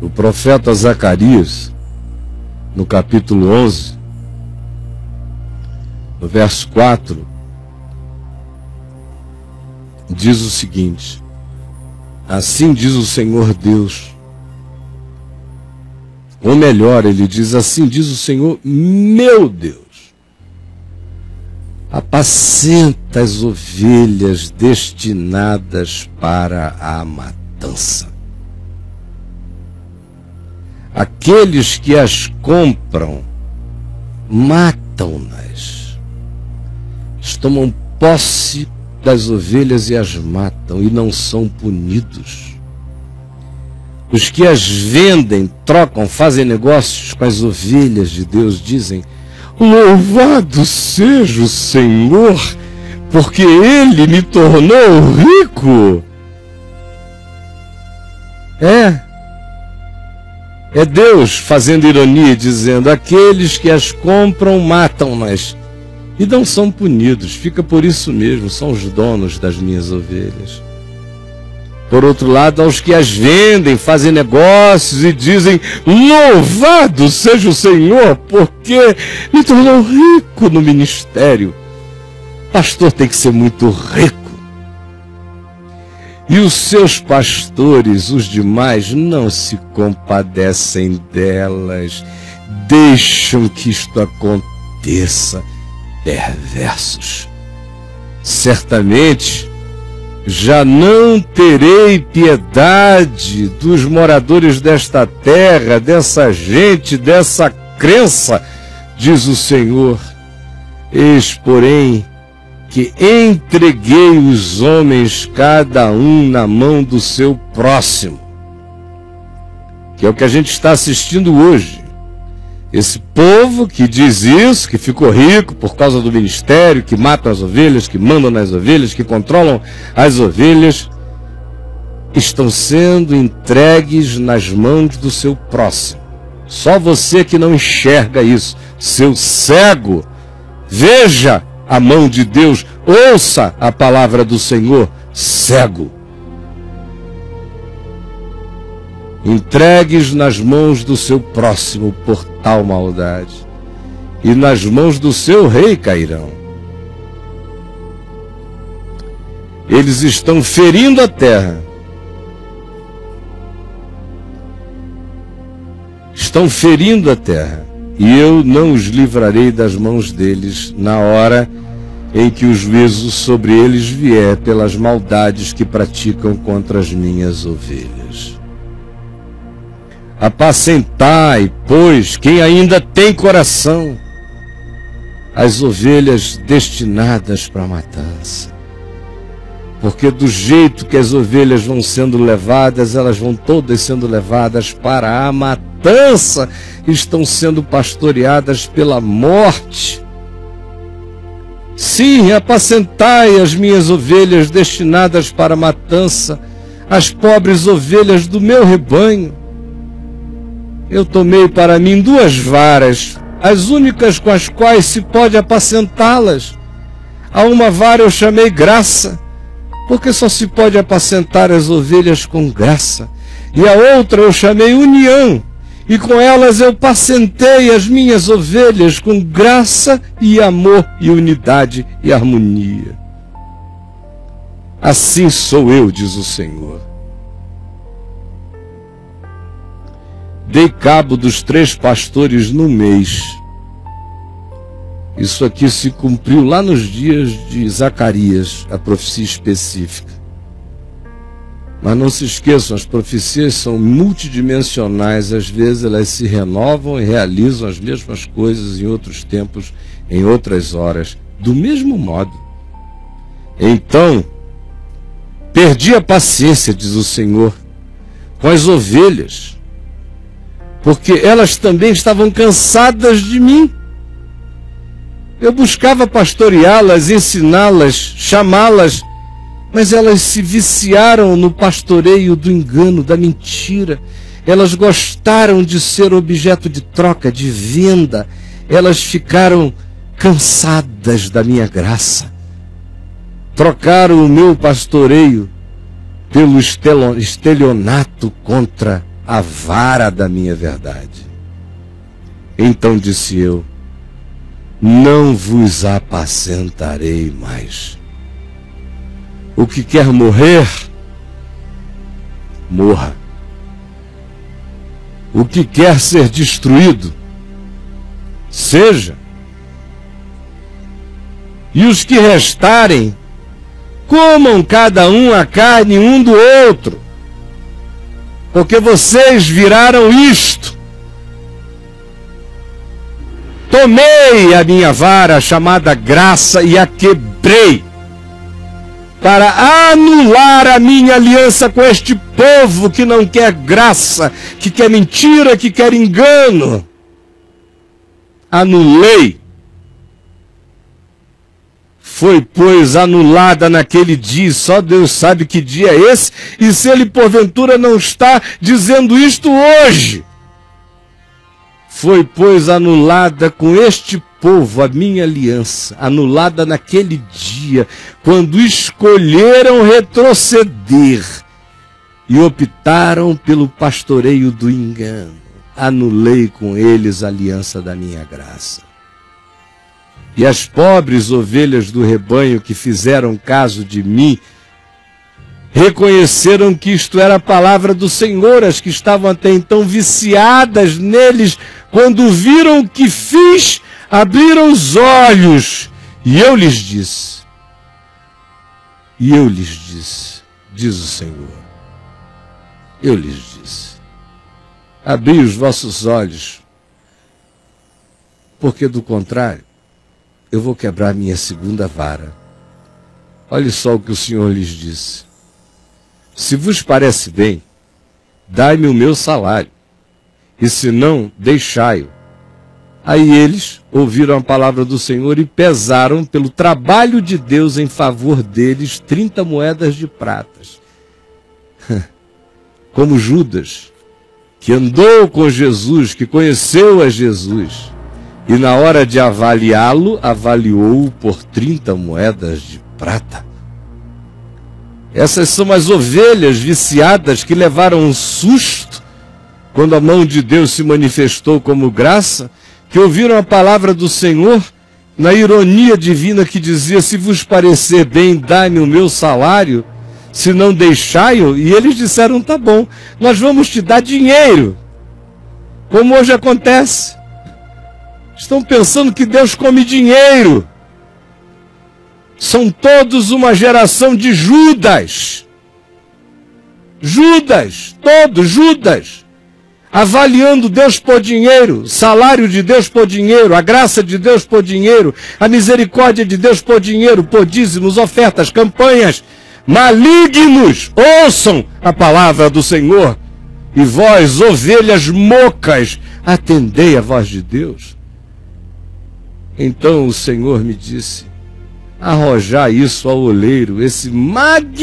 O profeta Zacarias, no capítulo 11, no verso 4, diz o seguinte: assim diz o Senhor Deus, ou melhor, ele diz, assim diz o Senhor meu Deus, apacenta as ovelhas destinadas para a matança. Aqueles que as compram, matam-nas. Eles tomam posse das ovelhas e as matam, e não são punidos. Os que as vendem, trocam, fazem negócios com as ovelhas de Deus, dizem: louvado seja o Senhor, porque Ele me tornou rico. É Deus fazendo ironia, dizendo: aqueles que as compram, matam-nas, e não são punidos. Fica por isso mesmo, são os donos das minhas ovelhas. Por outro lado, aos que as vendem, fazem negócios e dizem: louvado seja o Senhor, porque me tornou rico no ministério. Pastor tem que ser muito rico. E os seus pastores, os demais, não se compadecem delas, deixam que isto aconteça. Perversos. Certamente já não terei piedade dos moradores desta terra, dessa gente, dessa crença, diz o Senhor. Eis, porém, que entreguei os homens, cada um na mão do seu próximo. Que é o que a gente está assistindo hoje. Esse povo que diz isso, que ficou rico por causa do ministério, que matam as ovelhas, que mandam nas ovelhas, que controlam as ovelhas, estão sendo entregues nas mãos do seu próximo. Só você que não enxerga isso, seu cego, veja a mão de Deus, ouça a palavra do Senhor, cego. Entregues nas mãos do seu próximo por tal maldade, e nas mãos do seu rei cairão. Eles estão ferindo a terra, e eu não os livrarei das mãos deles na hora em que o juízo sobre eles vier pelas maldades que praticam contra as minhas ovelhas. Apacentai, pois, quem ainda tem coração, as ovelhas destinadas para a matança. Porque do jeito que as ovelhas vão sendo levadas, elas vão todas sendo levadas para a matança, estão sendo pastoreadas pela morte. Sim, apacentai as minhas ovelhas destinadas para a matança, as pobres ovelhas do meu rebanho. Eu tomei para mim 2 varas, as únicas com as quais se pode apacentá-las. A uma vara eu chamei graça, porque só se pode apacentar as ovelhas com graça. E a outra eu chamei união, e com elas eu apacentei as minhas ovelhas com graça e amor e unidade e harmonia. Assim sou eu, diz o Senhor. Dei cabo dos 3 pastores no mês. Isso aqui se cumpriu lá nos dias de Zacarias, a profecia específica. Mas não se esqueçam, as profecias são multidimensionais, às vezes elas se renovam e realizam as mesmas coisas em outros tempos, em outras horas, do mesmo modo. Então, perdi a paciência, diz o Senhor, com as ovelhas, porque elas também estavam cansadas de mim. Eu buscava pastoreá-las, ensiná-las, chamá-las, mas elas se viciaram no pastoreio do engano, da mentira. Elas gostaram de ser objeto de troca, de venda. Elas ficaram cansadas da minha graça. Trocaram o meu pastoreio pelo estelionato contra a vara da minha verdade. Então disse eu: não vos apacentarei mais. O que quer morrer, morra. O que quer ser destruído, seja. E os que restarem, comam cada um a carne um do outro, porque vocês viraram isto. Tomei a minha vara chamada graça e a quebrei, para anular a minha aliança com este povo que não quer graça, que quer mentira, que quer engano. Anulei. Foi, pois, anulada naquele dia, só Deus sabe que dia é esse, e se ele porventura não está dizendo isto hoje. Foi, pois, anulada com este povo a minha aliança, anulada naquele dia, quando escolheram retroceder e optaram pelo pastoreio do engano. Anulei com eles a aliança da minha graça. E as pobres ovelhas do rebanho que fizeram caso de mim, reconheceram que isto era a palavra do Senhor. As que estavam até então viciadas neles, quando viram o que fiz, abriram os olhos. E eu lhes disse, diz o Senhor, eu lhes disse, abri os vossos olhos, porque do contrário, eu vou quebrar minha segunda vara. Olhe só o que o Senhor lhes disse. Se vos parece bem, dai-me o meu salário, e se não, deixai-o. Aí eles ouviram a palavra do Senhor e pesaram pelo trabalho de Deus em favor deles 30 moedas de pratas. Como Judas, que andou com Jesus, que conheceu a Jesus, e na hora de avaliá-lo, avaliou-o por 30 moedas de prata. Essas são as ovelhas viciadas que levaram um susto quando a mão de Deus se manifestou como graça, que ouviram a palavra do Senhor na ironia divina que dizia: se vos parecer bem, dai-me o meu salário, se não deixai-o. E eles disseram: tá bom, nós vamos te dar dinheiro, como hoje acontece. Estão pensando que Deus come dinheiro. São todos uma geração de Judas. Todos Judas. Avaliando Deus por dinheiro, salário de Deus por dinheiro, a graça de Deus por dinheiro, a misericórdia de Deus por dinheiro, por dízimos, ofertas, campanhas. Malignos, ouçam a palavra do Senhor. E vós, ovelhas mocas, atendei a voz de Deus. Então o Senhor me disse: arrojar isso ao oleiro, esse magnífico,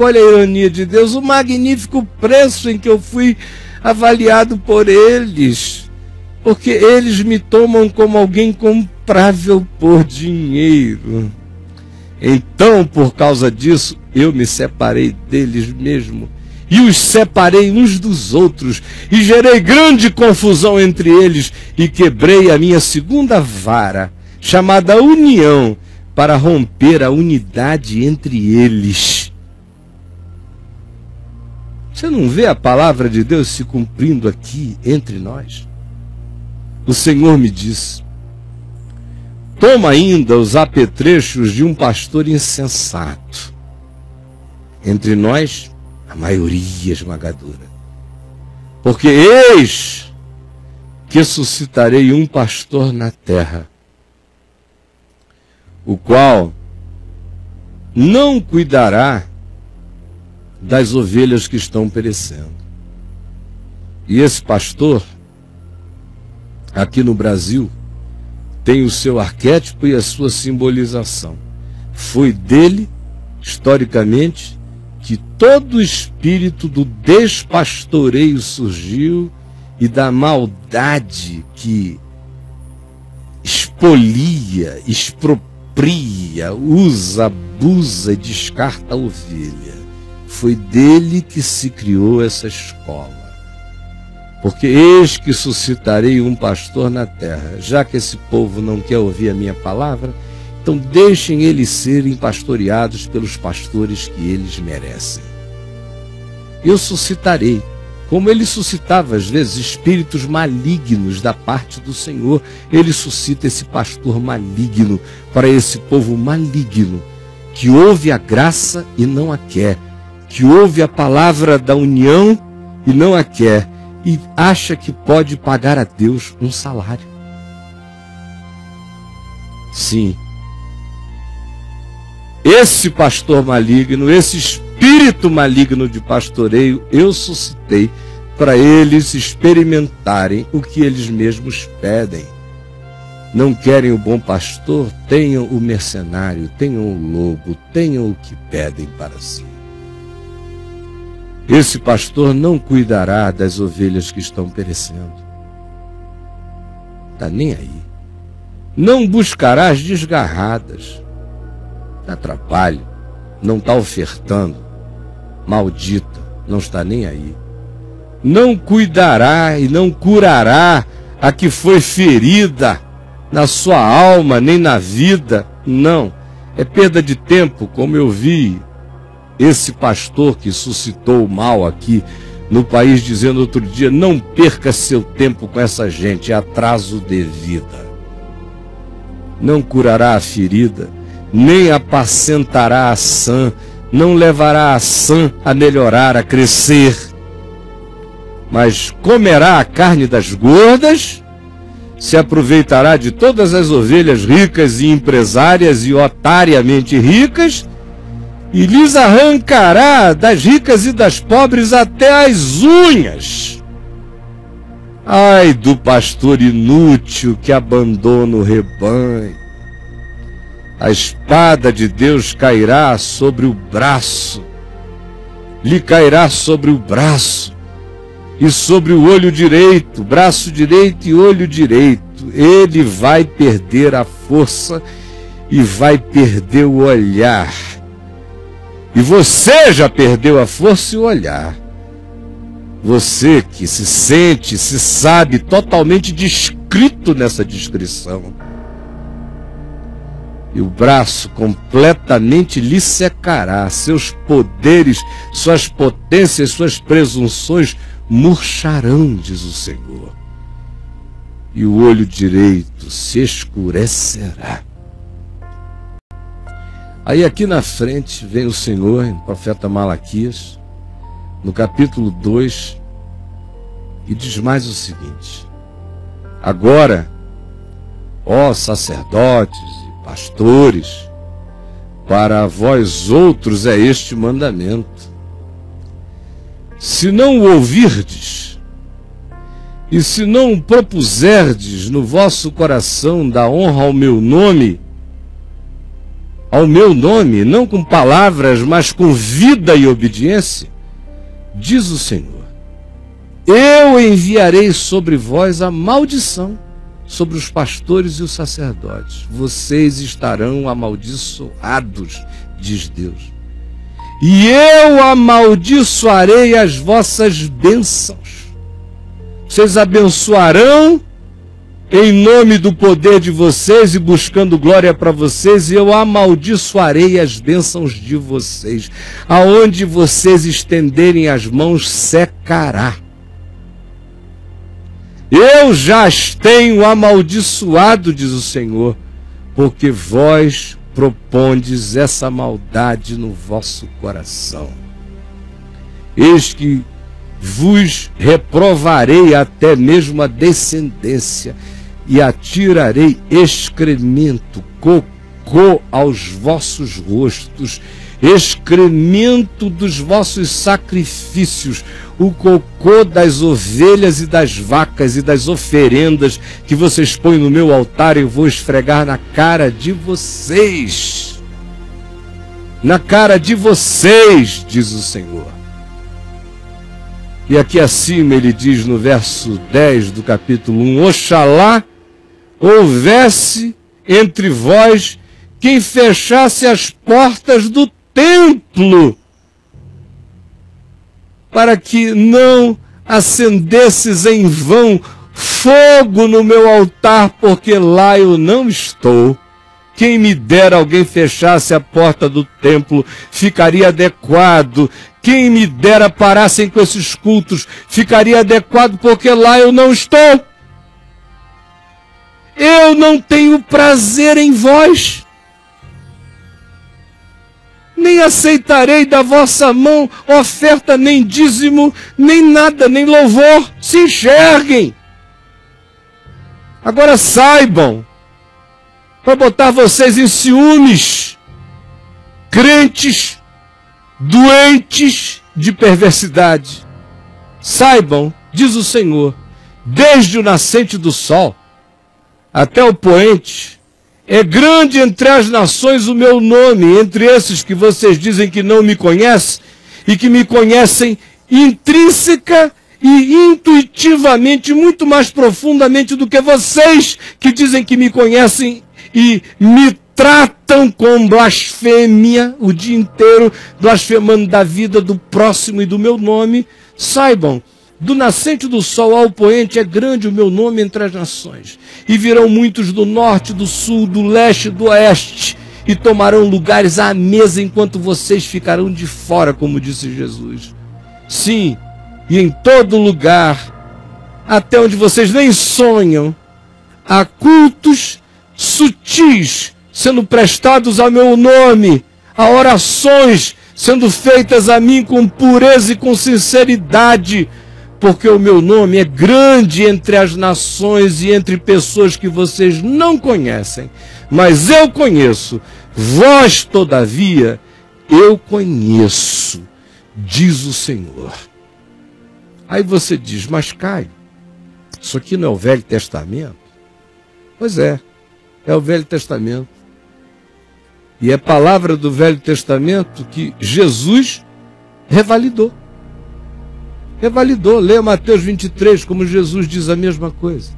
olha a ironia de Deus, o magnífico preço em que eu fui avaliado por eles, porque eles me tomam como alguém comprável por dinheiro. Então, por causa disso, eu me separei deles mesmo, e os separei uns dos outros, e gerei grande confusão entre eles, e quebrei a minha segunda vara, chamada união, para romper a unidade entre eles. Você não vê a palavra de Deus se cumprindo aqui entre nós? O Senhor me disse: toma ainda os apetrechos de um pastor insensato. Entre nós, a maioria esmagadora. Porque eis que suscitarei um pastor na terra, o qual não cuidará das ovelhas que estão perecendo. E esse pastor, aqui no Brasil, tem o seu arquétipo e a sua simbolização. Foi dele, historicamente, que todo o espírito do despastoreio surgiu e da maldade que expolia, expropria, usa, abusa e descarta a ovelha. Foi dele que se criou essa escola. Porque eis que suscitarei um pastor na terra. Já que esse povo não quer ouvir a minha palavra, então deixem eles serem pastoreados pelos pastores que eles merecem. Eu suscitarei, como ele suscitava às vezes espíritos malignos da parte do Senhor, ele suscita esse pastor maligno para esse povo maligno, que ouve a graça e não a quer, que ouve a palavra da união e não a quer, e acha que pode pagar a Deus um salário. Sim, esse pastor maligno, esse espírito maligno de pastoreio, eu suscitei para eles experimentarem o que eles mesmos pedem. Não querem o bom pastor? Tenham o mercenário, tenham o lobo, tenham o que pedem para si. Esse pastor não cuidará das ovelhas que estão perecendo. Está nem aí. Não buscará as desgarradas. Dá trabalho. Não está ofertando. Maldita. Não está nem aí. Não cuidará e não curará a que foi ferida na sua alma, nem na vida. Não. É perda de tempo, como eu vi esse pastor que suscitou o mal aqui no país, dizendo outro dia: não perca seu tempo com essa gente, é atraso de vida. Não curará a ferida, nem apacentará a sã, não levará a sã a melhorar, a crescer, mas comerá a carne das gordas, se aproveitará de todas as ovelhas ricas e empresárias e otariamente ricas, e lhes arrancará das ricas e das pobres até as unhas. Ai do pastor inútil que abandona o rebanho. A espada de Deus cairá sobre o braço, lhe cairá sobre o braço e sobre o olho direito, braço direito e olho direito. Ele vai perder a força e vai perder o olhar. E você já perdeu a força e o olhar. Você que se sente, se sabe totalmente descrito nessa descrição. E o braço completamente lhe secará. Seus poderes, suas potências, suas presunções murcharão, diz o Senhor. E o olho direito se escurecerá. Aí aqui na frente vem o Senhor, o profeta Malaquias, no capítulo 2, e diz mais o seguinte: agora, ó sacerdotes e pastores, para vós outros é este mandamento: se não o ouvirdes, e se não o propuserdes no vosso coração da honra ao meu nome, não com palavras, mas com vida e obediência, diz o Senhor, eu enviarei sobre vós a maldição, sobre os pastores e os sacerdotes. Vocês estarão amaldiçoados, diz Deus. E eu amaldiçoarei as vossas bênçãos. Vocês abençoarão em nome do poder de vocês e buscando glória para vocês, e eu amaldiçoarei as bênçãos de vocês. Aonde vocês estenderem as mãos, secará. Eu já as tenho amaldiçoado, diz o Senhor, porque vós propondes essa maldade no vosso coração. Eis que vos reprovarei até mesmo a descendência, e atirarei excremento, cocô aos vossos rostos, excremento dos vossos sacrifícios, o cocô das ovelhas e das vacas e das oferendas que vocês põem no meu altar, eu vou esfregar na cara de vocês. Na cara de vocês, diz o Senhor. E aqui acima ele diz no verso 10 do capítulo 1, oxalá houvesse entre vós quem fechasse as portas do templo para que não acendesses em vão fogo no meu altar, porque lá eu não estou. Quem me dera alguém fechasse a porta do templo, ficaria adequado. Quem me dera parassem com esses cultos, ficaria adequado, porque lá eu não estou. Eu não tenho prazer em vós, nem aceitarei da vossa mão oferta, nem dízimo, nem nada, nem louvor. Se enxerguem. Agora saibam, para botar vocês em ciúmes, crentes, doentes de perversidade. Saibam, diz o Senhor, desde o nascente do sol até o poente, é grande entre as nações o meu nome, entre esses que vocês dizem que não me conhecem e que me conhecem intrínseca e intuitivamente, muito mais profundamente do que vocês que dizem que me conhecem e me tratam com blasfêmia o dia inteiro, blasfemando da vida do próximo e do meu nome. Saibam, do nascente do sol ao poente é grande o meu nome entre as nações. E virão muitos do norte, do sul, do leste, do oeste, e tomarão lugares à mesa enquanto vocês ficarão de fora, como disse Jesus. Sim, e em todo lugar, até onde vocês nem sonham, há cultos sutis sendo prestados ao meu nome, há orações sendo feitas a mim com pureza e com sinceridade, porque o meu nome é grande entre as nações e entre pessoas que vocês não conhecem, mas eu conheço. Vós, todavia, eu conheço, diz o Senhor. Aí você diz, mas Caio, isso aqui não é o Velho Testamento? Pois é o Velho Testamento. E é palavra do Velho Testamento que Jesus revalidou. Leia Mateus 23, como Jesus diz a mesma coisa.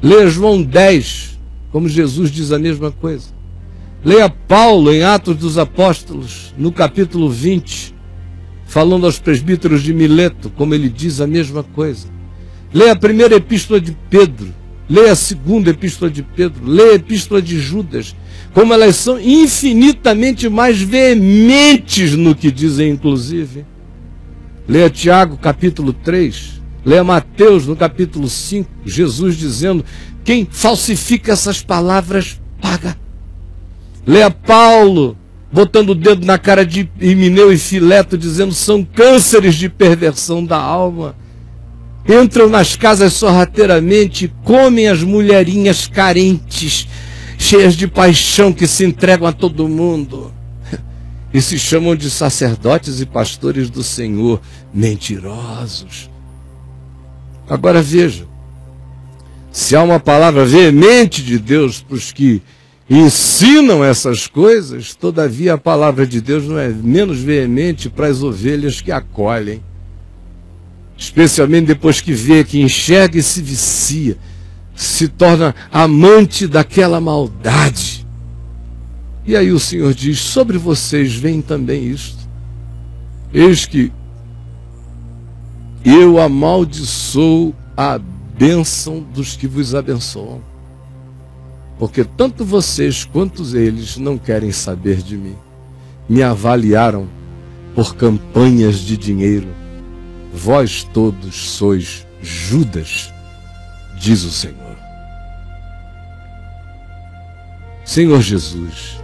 Leia João 10, como Jesus diz a mesma coisa. Leia Paulo em Atos dos Apóstolos, no capítulo 20, falando aos presbíteros de Mileto, como ele diz a mesma coisa. Leia a primeira epístola de Pedro, leia a segunda epístola de Pedro, leia a epístola de Judas, como elas são infinitamente mais veementes no que dizem, inclusive. Leia Tiago, capítulo 3. Leia Mateus, no capítulo 5. Jesus dizendo, quem falsifica essas palavras, paga. Leia Paulo, botando o dedo na cara de Himeneu e Fileto, dizendo, são cânceres de perversão da alma. Entram nas casas sorrateiramente, comem as mulherinhas carentes, cheias de paixão, que se entregam a todo mundo. E se chamam de sacerdotes e pastores do Senhor, mentirosos. Agora veja, se há uma palavra veemente de Deus para os que ensinam essas coisas, todavia a palavra de Deus não é menos veemente para as ovelhas que acolhem. Especialmente depois que vê, que enxerga e se vicia, se torna amante daquela maldade. E aí o Senhor diz, sobre vocês vem também isto. Eis que eu amaldiçoo a bênção dos que vos abençoam. Porque tanto vocês quanto eles não querem saber de mim. Me avaliaram por campanhas de dinheiro. Vós todos sois Judas, diz o Senhor. Senhor Jesus,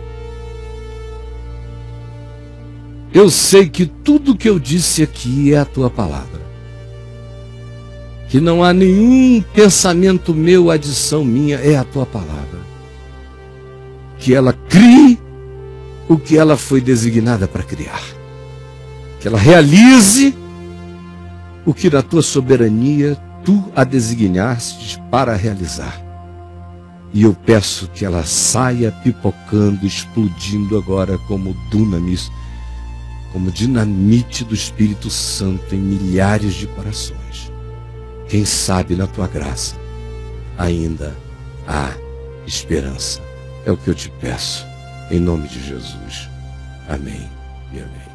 eu sei que tudo que eu disse aqui é a tua palavra. Que não há nenhum pensamento meu, adição minha, é a tua palavra. Que ela crie o que ela foi designada para criar. Que ela realize o que na tua soberania tu a designaste para realizar. E eu peço que ela saia pipocando, explodindo agora como dunamis, como dinamite do Espírito Santo em milhares de corações. Quem sabe na tua graça ainda há esperança. É o que eu te peço, em nome de Jesus. Amém e amém.